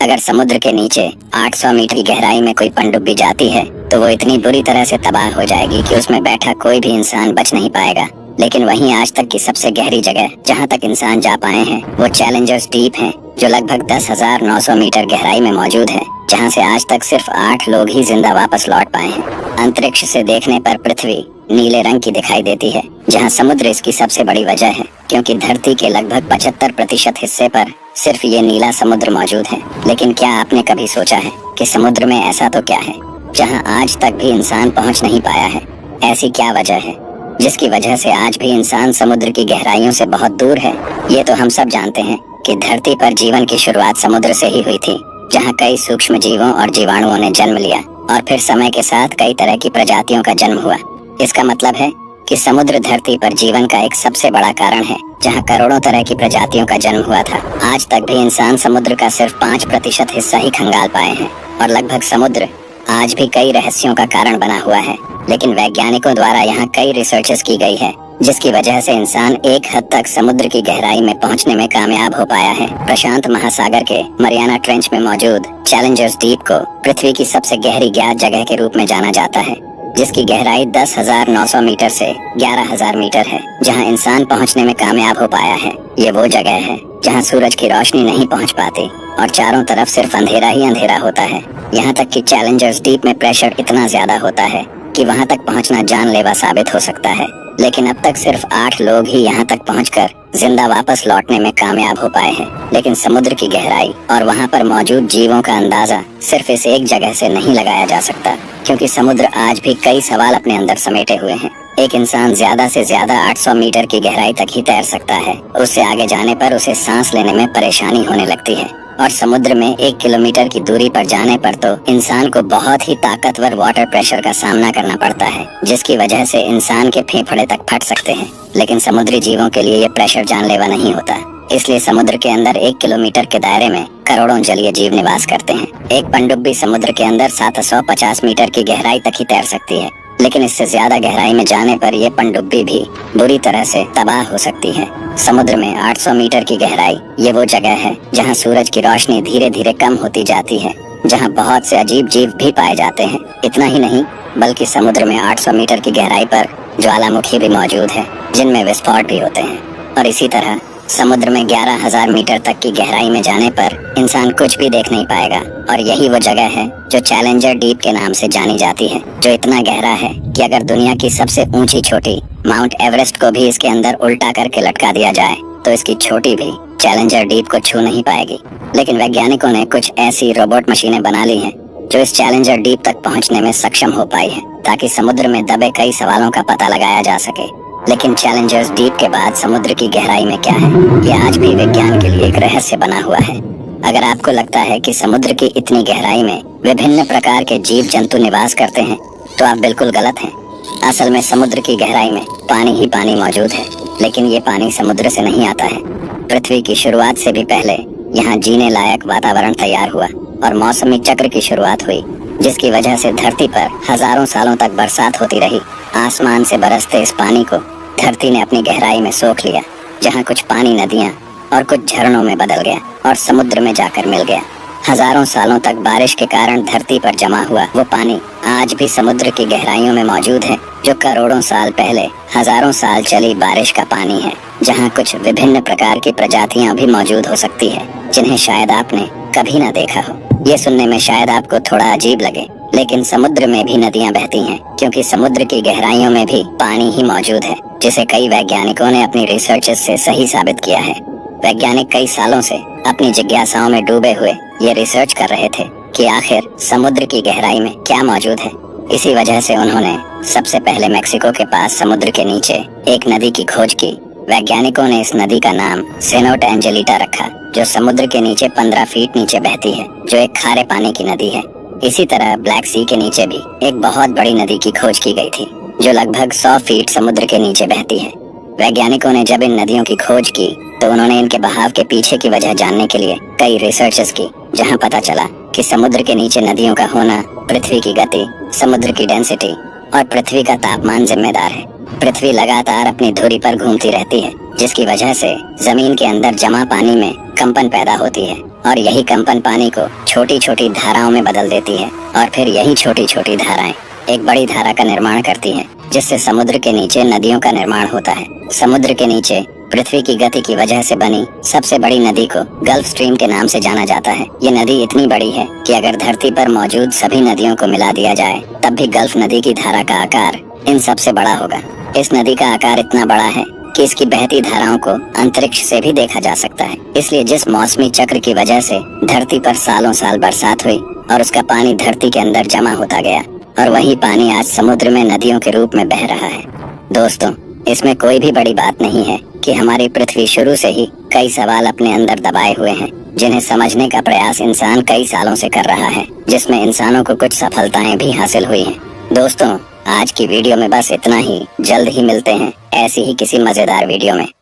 अगर समुद्र के नीचे 800 मीटर की गहराई में कोई पनडुब्बी जाती है तो वो इतनी बुरी तरह से तबाह हो जाएगी कि उसमें बैठा कोई भी इंसान बच नहीं पाएगा। लेकिन वहीं आज तक की सबसे गहरी जगह जहां तक इंसान जा पाए हैं वो चैलेंजर्स डीप है, जो लगभग 10,900 मीटर गहराई में मौजूद है, जहां से आज तक सिर्फ 8 लोग ही जिंदा वापस लौट पाए हैं। अंतरिक्ष से देखने पर पृथ्वी नीले रंग की दिखाई देती है, जहां समुद्र इसकी सबसे बड़ी वजह है, क्योंकि धरती के लगभग 75% हिस्से पर सिर्फ ये नीला समुद्र मौजूद है। लेकिन क्या आपने कभी सोचा है कि समुद्र में ऐसा तो क्या है जहां आज तक भी इंसान पहुंच नहीं पाया है? ऐसी क्या वजह है जिसकी वजह से आज भी इंसान समुद्र की गहराइयों से बहुत दूर है? ये तो हम सब जानते हैं कि धरती पर जीवन की शुरुआत समुद्र से ही हुई थी, जहां कई सूक्ष्म जीवों और जीवाणुओं ने जन्म लिया और फिर समय के साथ कई तरह की प्रजातियों का जन्म हुआ। इसका मतलब है कि समुद्र धरती पर जीवन का एक सबसे बड़ा कारण है, जहां करोड़ों तरह की प्रजातियों का जन्म हुआ था। आज तक भी इंसान समुद्र का सिर्फ 5% हिस्सा ही खंगाल पाए हैं और लगभग समुद्र आज भी कई रहस्यों का कारण बना हुआ है। लेकिन वैज्ञानिकों द्वारा यहाँ कई रिसर्चेस की गई है, जिसकी वजह से इंसान एक हद तक समुद्र की गहराई में पहुँचने में कामयाब हो पाया है। प्रशांत महासागर के मरियाना ट्रेंच में मौजूद चैलेंजर्स डीप को पृथ्वी की सबसे गहरी ज्ञात जगह के रूप में जाना जाता है, जिसकी गहराई 10,900 मीटर से 11,000 मीटर है, जहां इंसान पहुंचने में कामयाब हो पाया है। ये वो जगह है जहां सूरज की रोशनी नहीं पहुंच पाती और चारों तरफ सिर्फ अंधेरा ही अंधेरा होता है। यहाँ तक कि चैलेंजर्स डीप में प्रेशर इतना ज्यादा होता है कि वहां तक पहुंचना जानलेवा साबित हो सकता है। लेकिन अब तक सिर्फ 8 लोग ही यहाँ तक पहुंचकर जिंदा वापस लौटने में कामयाब हो पाए हैं। लेकिन समुद्र की गहराई और वहाँ पर मौजूद जीवों का अंदाजा सिर्फ इस एक जगह से नहीं लगाया जा सकता, क्योंकि समुद्र आज भी कई सवाल अपने अंदर समेटे हुए हैं। एक इंसान ज्यादा से ज्यादा 800 मीटर की गहराई तक ही तैर सकता है। उससे आगे जाने पर उसे सांस लेने में परेशानी होने लगती है और समुद्र में 1 किलोमीटर की दूरी पर जाने पर तो इंसान को बहुत ही ताकतवर वाटर प्रेशर का सामना करना पड़ता है, जिसकी वजह से इंसान के फेफड़े तक फट सकते हैं। लेकिन समुद्री जीवों के लिए ये प्रेशर जानलेवा नहीं होता, इसलिए समुद्र के अंदर 1 किलोमीटर के दायरे में करोड़ों जलीय जीव निवास करते हैं। एक पनडुब्बी समुद्र के अंदर 750 मीटर की गहराई तक ही तैर सकती है, लेकिन इससे ज्यादा गहराई में जाने पर यह पनडुब्बी भी बुरी तरह से तबाह हो सकती है। समुद्र में 800 मीटर की गहराई ये वो जगह है जहां सूरज की रोशनी धीरे धीरे कम होती जाती है, जहां बहुत से अजीब जीव भी पाए जाते हैं। इतना ही नहीं, बल्कि समुद्र में 800 मीटर की गहराई पर ज्वालामुखी भी मौजूद है, जिनमें विस्फोट भी होते हैं। और इसी तरह समुद्र में 11,000 मीटर तक की गहराई में जाने पर इंसान कुछ भी देख नहीं पाएगा। और यही वो जगह है जो चैलेंजर डीप के नाम से जानी जाती है, जो इतना गहरा है कि अगर दुनिया की सबसे ऊंची चोटी माउंट एवरेस्ट को भी इसके अंदर उल्टा करके लटका दिया जाए तो इसकी चोटी भी चैलेंजर डीप को छू नहीं पाएगी। लेकिन वैज्ञानिकों ने कुछ ऐसी रोबोट मशीनें बना ली हैं जो इस चैलेंजर डीप तक पहुंचने में सक्षम हो पाई है, ताकि समुद्र में दबे कई सवालों का पता लगाया जा सके। लेकिन चैलेंजर्स डीप के बाद समुद्र की गहराई में क्या है, ये आज भी विज्ञान के लिए एक रहस्य बना हुआ है। अगर आपको लगता है कि समुद्र की इतनी गहराई में विभिन्न प्रकार के जीव जंतु निवास करते हैं, तो आप बिल्कुल गलत हैं। असल में समुद्र की गहराई में पानी ही पानी मौजूद है, लेकिन ये पानी समुद्र से नहीं आता है। पृथ्वी की शुरुआत से भी पहले यहाँ जीने लायक वातावरण तैयार हुआ और मौसमी चक्र की शुरुआत हुई, जिसकी वजह से धरती पर हजारों सालों तक बरसात होती रही। आसमान से बरसते इस पानी को धरती ने अपनी गहराई में सोख लिया, जहाँ कुछ पानी नदियाँ और कुछ झरनों में बदल गया और समुद्र में जाकर मिल गया। हजारों सालों तक बारिश के कारण धरती पर जमा हुआ वो पानी आज भी समुद्र की गहराइयों में मौजूद है, जो करोड़ों साल पहले हजारों साल चली बारिश का पानी है, जहाँ कुछ विभिन्न प्रकार की प्रजातियाँ भी मौजूद हो सकती है, जिन्हें शायद आपने कभी ना देखा हो। ये सुनने में शायद आपको थोड़ा अजीब लगे, लेकिन समुद्र में भी नदियाँ बहती हैं, क्योंकि समुद्र की गहराइयों में भी पानी ही मौजूद है, जिसे कई वैज्ञानिकों ने अपनी रिसर्च से सही साबित किया है। वैज्ञानिक कई सालों से अपनी जिज्ञासाओं में डूबे हुए ये रिसर्च कर रहे थे कि आखिर समुद्र की गहराई में क्या मौजूद है। इसी वजह से उन्होंने सबसे पहले मेक्सिको के पास समुद्र के नीचे एक नदी की खोज की। वैज्ञानिकों ने इस नदी का नाम सेनोट एंजेलिटा रखा, जो समुद्र के नीचे 15 फीट नीचे बहती है, जो एक खारे पानी की नदी है। इसी तरह ब्लैक सी के नीचे भी एक बहुत बड़ी नदी की खोज की गई थी, जो लगभग 100 फीट समुद्र के नीचे बहती है। वैज्ञानिकों ने जब इन नदियों की खोज की तो उन्होंने इनके बहाव के पीछे की वजह जानने के लिए कई रिसर्चेस की, जहां पता चला कि समुद्र के नीचे नदियों का होना पृथ्वी की गति, समुद्र की डेंसिटी और पृथ्वी का तापमान जिम्मेदार है। पृथ्वी लगातार अपनी धुरी पर घूमती रहती है, जिसकी वजह से जमीन के अंदर जमा पानी में कंपन पैदा होती है और यही कंपन पानी को छोटी छोटी धाराओं में बदल देती है और फिर यही छोटी छोटी धाराएं एक बड़ी धारा का निर्माण करती हैं, जिससे समुद्र के नीचे नदियों का निर्माण होता है। समुद्र के नीचे पृथ्वी की गति की वजह से बनी सबसे बड़ी नदी को गल्फ स्ट्रीम के नाम से जाना जाता है। ये नदी इतनी बड़ी है कि अगर धरती पर मौजूद सभी नदियों को मिला दिया जाए तब भी गल्फ नदी की धारा का आकार इन सबसे बड़ा होगा। इस नदी का आकार इतना बड़ा है कि इसकी बहती धाराओं को अंतरिक्ष से भी देखा जा सकता है। इसलिए जिस मौसमी चक्र की वजह से धरती पर सालों साल बरसात हुई और उसका पानी धरती के अंदर जमा होता गया और वही पानी आज समुद्र में नदियों के रूप में बह रहा है। दोस्तों, इसमें कोई भी बड़ी बात नहीं है कि हमारी पृथ्वी शुरू से ही कई सवाल अपने अंदर दबाए हुए हैं, जिन्हें समझने का प्रयास इंसान कई सालों से कर रहा है, जिसमें इंसानों को कुछ सफलताएं भी हासिल हुई हैं। दोस्तों, आज की वीडियो में बस इतना ही। जल्द ही मिलते हैं ऐसी ही किसी मजेदार वीडियो में।